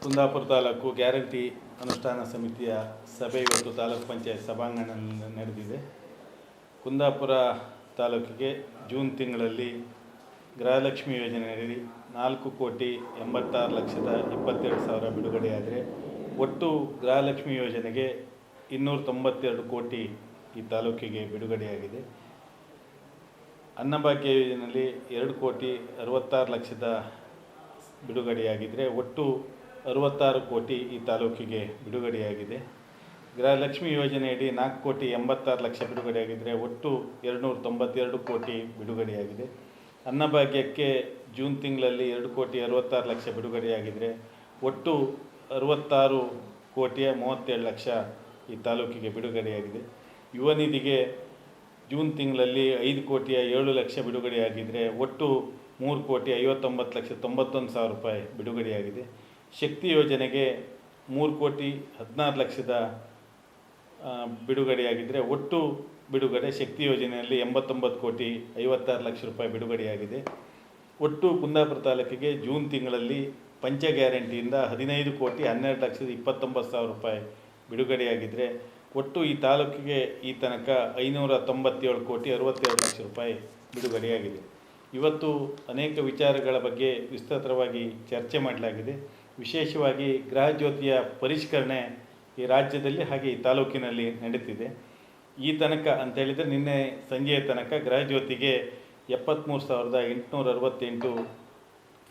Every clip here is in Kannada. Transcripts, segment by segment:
ಕುಂದಾಪುರ ತಾಲೂಕು ಗ್ಯಾರಂಟಿ ಅನುಷ್ಠಾನ ಸಮಿತಿಯ ಸಭೆ ಇವತ್ತು ತಾಲೂಕು ಪಂಚಾಯತ್ ಸಭಾಂಗಣದಲ್ಲಿ ನಡೆದಿದೆ. ಕುಂದಾಪುರ ತಾಲೂಕಿಗೆ ಜೂನ್ ತಿಂಗಳಲ್ಲಿ ಗೃಹಲಕ್ಷ್ಮಿ ಯೋಜನೆಯಲ್ಲಿ 4,86,22,000 ಬಿಡುಗಡೆಯಾದರೆ ಒಟ್ಟು ಗೃಹಲಕ್ಷ್ಮಿ ಯೋಜನೆಗೆ 292 ಕೋಟಿ ಈ ತಾಲೂಕಿಗೆ ಬಿಡುಗಡೆಯಾಗಿದೆ. ಅನ್ನಭಾಗ್ಯ ಯೋಜನೆಯಲ್ಲಿ 2,66,00,000 ಬಿಡುಗಡೆಯಾಗಿದ್ದರೆ ಒಟ್ಟು 66 ಕೋಟಿ ಈ ತಾಲೂಕಿಗೆ ಬಿಡುಗಡೆಯಾಗಿದೆ. ಗೃಹಲಕ್ಷ್ಮಿ ಯೋಜನೆಯಡಿ 4,86,00,000 ಬಿಡುಗಡೆಯಾಗಿದ್ದರೆ ಒಟ್ಟು 292 ಕೋಟಿ ಬಿಡುಗಡೆಯಾಗಿದೆ. ಅನ್ನಭಾಗ್ಯಕ್ಕೆ ಜೂನ್ ತಿಂಗಳಲ್ಲಿ 2,66,00,000 ಬಿಡುಗಡೆಯಾಗಿದ್ದರೆ ಒಟ್ಟು 66,37,00,000 ಈ ತಾಲೂಕಿಗೆ ಬಿಡುಗಡೆಯಾಗಿದೆ. ಯುವ ನಿಧಿಗೆ ಜೂನ್ ತಿಂಗಳಲ್ಲಿ 5,07,00,000 ಬಿಡುಗಡೆಯಾಗಿದ್ದರೆ ಒಟ್ಟು 3,59,91,000 ರೂಪಾಯಿ ಬಿಡುಗಡೆಯಾಗಿದೆ. ಶಕ್ತಿ ಯೋಜನೆಗೆ 3,16,00,000 ಬಿಡುಗಡೆಯಾಗಿದ್ದರೆ ಒಟ್ಟು ಬಿಡುಗಡೆ ಶಕ್ತಿ ಯೋಜನೆಯಲ್ಲಿ 89,56,00,000 ರೂಪಾಯಿ ಬಿಡುಗಡೆಯಾಗಿದೆ. ಒಟ್ಟು ಕುಂದಾಪುರ ತಾಲೂಕಿಗೆ ಜೂನ್ ತಿಂಗಳಲ್ಲಿ ಪಂಚ ಗ್ಯಾರಂಟಿಯಿಂದ 15,12,29,000 ರೂಪಾಯಿ ಬಿಡುಗಡೆಯಾಗಿದ್ದರೆ ಒಟ್ಟು ಈ ತಾಲೂಕಿಗೆ ಈ ತನಕ 597,62,00,000 ರೂಪಾಯಿ ಬಿಡುಗಡೆಯಾಗಿದೆ. ಇವತ್ತು ಅನೇಕ ವಿಚಾರಗಳ ಬಗ್ಗೆ ವಿಸ್ತೃತವಾಗಿ ಚರ್ಚೆ ಮಾಡಲಾಗಿದೆ. ವಿಶೇಷವಾಗಿ ಗೃಹ ಜ್ಯೋತಿಯ ಪರಿಷ್ಕರಣೆ ಈ ರಾಜ್ಯದಲ್ಲಿ ಹಾಗೆ ಈ ತಾಲೂಕಿನಲ್ಲಿ ನಡೀತಿದೆ. ಈ ತನಕ ಅಂತೇಳಿದರೆ ನಿನ್ನೆ ಸಂಜೆಯ ತನಕ ಗೃಹ ಜ್ಯೋತಿಗೆ 73,868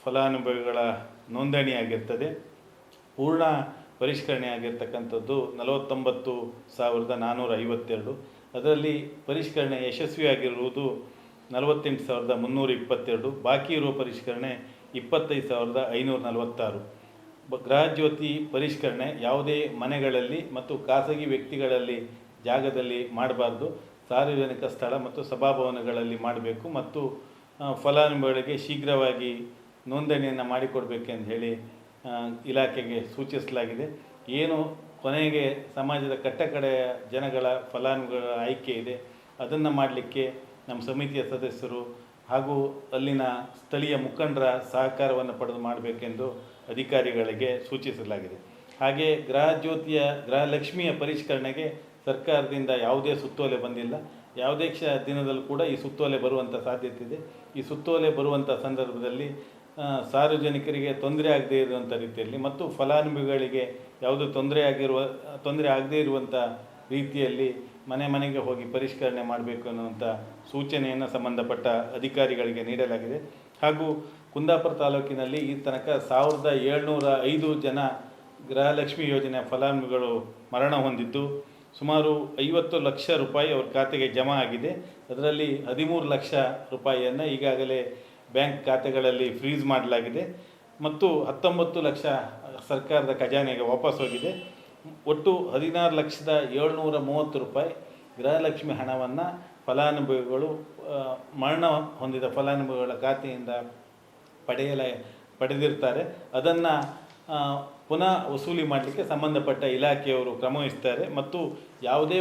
ಫಲಾನುಭವಿಗಳ ನೋಂದಣಿಯಾಗಿರ್ತದೆ. ಪೂರ್ಣ ಪರಿಷ್ಕರಣೆ ಆಗಿರ್ತಕ್ಕಂಥದ್ದು 49,452. ಅದರಲ್ಲಿ ಪರಿಷ್ಕರಣೆ ಯಶಸ್ವಿಯಾಗಿರುವುದು 48,322. ಬಾಕಿ ಇರುವ ಪರಿಷ್ಕರಣೆ 25,546. ಗೃಹ ಜ್ಯೋತಿ ಪರಿಷ್ಕರಣೆ ಯಾವುದೇ ಮನೆಗಳಲ್ಲಿ ಮತ್ತು ಖಾಸಗಿ ವ್ಯಕ್ತಿಗಳಲ್ಲಿ ಜಾಗದಲ್ಲಿ ಮಾಡಬಾರ್ದು. ಸಾರ್ವಜನಿಕ ಸ್ಥಳ ಮತ್ತು ಸಭಾಭವನಗಳಲ್ಲಿ ಮಾಡಬೇಕು ಮತ್ತು ಫಲಾನುಭವಿಗಳಿಗೆ ಶೀಘ್ರವಾಗಿ ನೋಂದಣಿಯನ್ನು ಮಾಡಿಕೊಡ್ಬೇಕೆಂದು ಹೇಳಿ ಇಲಾಖೆಗೆ ಸೂಚಿಸಲಾಗಿದೆ. ಏನು ಕೊನೆಗೆ ಸಮಾಜದ ಕಟ್ಟಕಡೆಯ ಜನಗಳ ಫಲಾನುಭವಿಗಳ ಆಯ್ಕೆ ಇದೆ, ಅದನ್ನು ಮಾಡಲಿಕ್ಕೆ ನಮ್ಮ ಸಮಿತಿಯ ಸದಸ್ಯರು ಹಾಗೂ ಅಲ್ಲಿನ ಸ್ಥಳೀಯ ಮುಖಂಡರ ಸಹಕಾರವನ್ನು ಪಡೆದು ಮಾಡಬೇಕೆಂದು ಅಧಿಕಾರಿಗಳಿಗೆ ಸೂಚಿಸಲಾಗಿದೆ. ಹಾಗೆ ಗೃಹಲಕ್ಷ್ಮಿಯ ಪರಿಷ್ಕರಣೆಗೆ ಸರ್ಕಾರದಿಂದ ಯಾವುದೇ ಸುತ್ತೋಲೆ ಬಂದಿಲ್ಲ. ಯಾವುದೇ ದಿನದಲ್ಲೂ ಕೂಡ ಈ ಸುತ್ತೋಲೆ ಬರುವಂಥ ಸಾಧ್ಯತೆ ಇದೆ. ಈ ಸುತ್ತೋಲೆ ಬರುವಂಥ ಸಂದರ್ಭದಲ್ಲಿ ಸಾರ್ವಜನಿಕರಿಗೆ ತೊಂದರೆ ಆಗದೇ ಇರುವಂಥ ರೀತಿಯಲ್ಲಿ ಮತ್ತು ಫಲಾನುಭವಿಗಳಿಗೆ ಯಾವುದೂ ತೊಂದರೆ ಆಗದೇ ಇರುವಂಥ ರೀತಿಯಲ್ಲಿ ಮನೆಗೆ ಹೋಗಿ ಪರಿಷ್ಕರಣೆ ಮಾಡಬೇಕು ಅನ್ನುವಂಥ ಸೂಚನೆಯನ್ನು ಸಂಬಂಧಪಟ್ಟ ಅಧಿಕಾರಿಗಳಿಗೆ ನೀಡಲಾಗಿದೆ. ಹಾಗೂ ಕುಂದಾಪುರ ತಾಲೂಕಿನಲ್ಲಿ ಈ ತನಕ 1,705 ಜನ ಗೃಹಲಕ್ಷ್ಮಿ ಯೋಜನೆಯ ಫಲಾನುಭವಿಗಳು ಮರಣ ಹೊಂದಿದ್ದು ಸುಮಾರು 50 ಲಕ್ಷ ರೂಪಾಯಿ ಅವ್ರ ಖಾತೆಗೆ ಜಮಾ ಆಗಿದೆ. ಅದರಲ್ಲಿ 13 ಲಕ್ಷ ರೂಪಾಯಿಯನ್ನು ಈಗಾಗಲೇ ಬ್ಯಾಂಕ್ ಖಾತೆಗಳಲ್ಲಿ ಫ್ರೀಸ್ ಮಾಡಲಾಗಿದೆ ಮತ್ತು 19 ಲಕ್ಷ ಸರ್ಕಾರದ ಖಜಾನೆಗೆ ವಾಪಸ್ ಹೋಗಿದೆ. ಒಟ್ಟು 16,730,000 ರೂಪಾಯಿ ಗೃಹಲಕ್ಷ್ಮಿ ಹಣವನ್ನು ಫಲಾನುಭವಿಗಳು ಮರಣ ಹೊಂದಿದ ಫಲಾನುಭವಿಗಳ ಖಾತೆಯಿಂದ ಪಡೆದಿರ್ತಾರೆ. ಅದನ್ನು ಪುನಃ ವಸೂಲಿ ಮಾಡಲಿಕ್ಕೆ ಸಂಬಂಧಪಟ್ಟ ಇಲಾಖೆಯವರು ಕ್ರಮ ವಹಿಸ್ತಾರೆ ಮತ್ತು ಯಾವುದೇ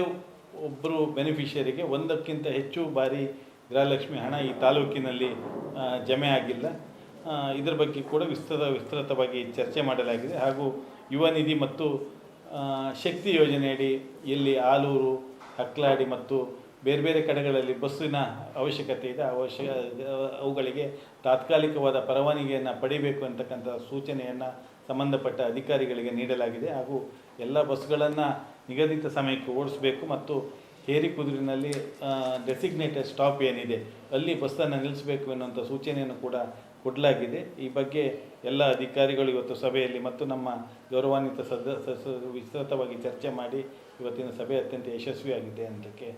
ಒಬ್ಬರು ಬೆನಿಫಿಷಿಯರಿಗೆ 1ಕ್ಕಿಂತ ಹೆಚ್ಚು ಬಾರಿ ಗೃಹಲಕ್ಷ್ಮಿ ಹಣ ಈ ತಾಲೂಕಿನಲ್ಲಿ ಜಮೆ ಆಗಿಲ್ಲ. ಇದರ ಬಗ್ಗೆ ಕೂಡ ವಿಸ್ತೃತವಾಗಿ ಚರ್ಚೆ ಮಾಡಲಾಗಿದೆ. ಹಾಗೂ ಯುವ ನಿಧಿ ಮತ್ತು ಶಕ್ತಿ ಯೋಜನೆಯಡಿ ಎಲ್ಲಿ ಆಲೂರು, ಹಕ್ಲಾಡಿ ಮತ್ತು ಬೇರೆ ಬೇರೆ ಕಡೆಗಳಲ್ಲಿ ಬಸ್ಸಿನ ಅವಶ್ಯಕತೆ ಇದೆ, ಅವುಗಳಿಗೆ ತಾತ್ಕಾಲಿಕವಾದ ಪರವಾನಗಿಯನ್ನು ಪಡಿಬೇಕು ಅಂತಕ್ಕಂಥ ಸೂಚನೆಯನ್ನು ಸಂಬಂಧಪಟ್ಟ ಅಧಿಕಾರಿಗಳಿಗೆ ನೀಡಲಾಗಿದೆ. ಹಾಗೂ ಎಲ್ಲ ಬಸ್ಗಳನ್ನು ನಿಗದಿತ ಸಮಯಕ್ಕೆ ಓಡಿಸಬೇಕು ಮತ್ತು ಹೇರಿಕುದುರಿನಲ್ಲಿ ಡೆಸಿಗ್ನೇಟೆಡ್ ಸ್ಟಾಪ್ ಏನಿದೆ ಅಲ್ಲಿ ಬಸ್ಸನ್ನು ನಿಲ್ಲಿಸಬೇಕು ಎನ್ನುವಂಥ ಸೂಚನೆಯನ್ನು ಕೂಡ ಕೊಡಲಾಗಿದೆ. ಈ ಬಗ್ಗೆ ಎಲ್ಲ ಅಧಿಕಾರಿಗಳು ಇವತ್ತು ಸಭೆಯಲ್ಲಿ ಮತ್ತು ನಮ್ಮ ಗೌರವಾನ್ವಿತ ಸದಸ್ಯರು ವಿಸ್ತೃತವಾಗಿ ಚರ್ಚೆ ಮಾಡಿ ಇವತ್ತಿನ ಸಭೆ ಅತ್ಯಂತ ಯಶಸ್ವಿಯಾಗಿದೆ ಅನ್ನೋದಕ್ಕೆ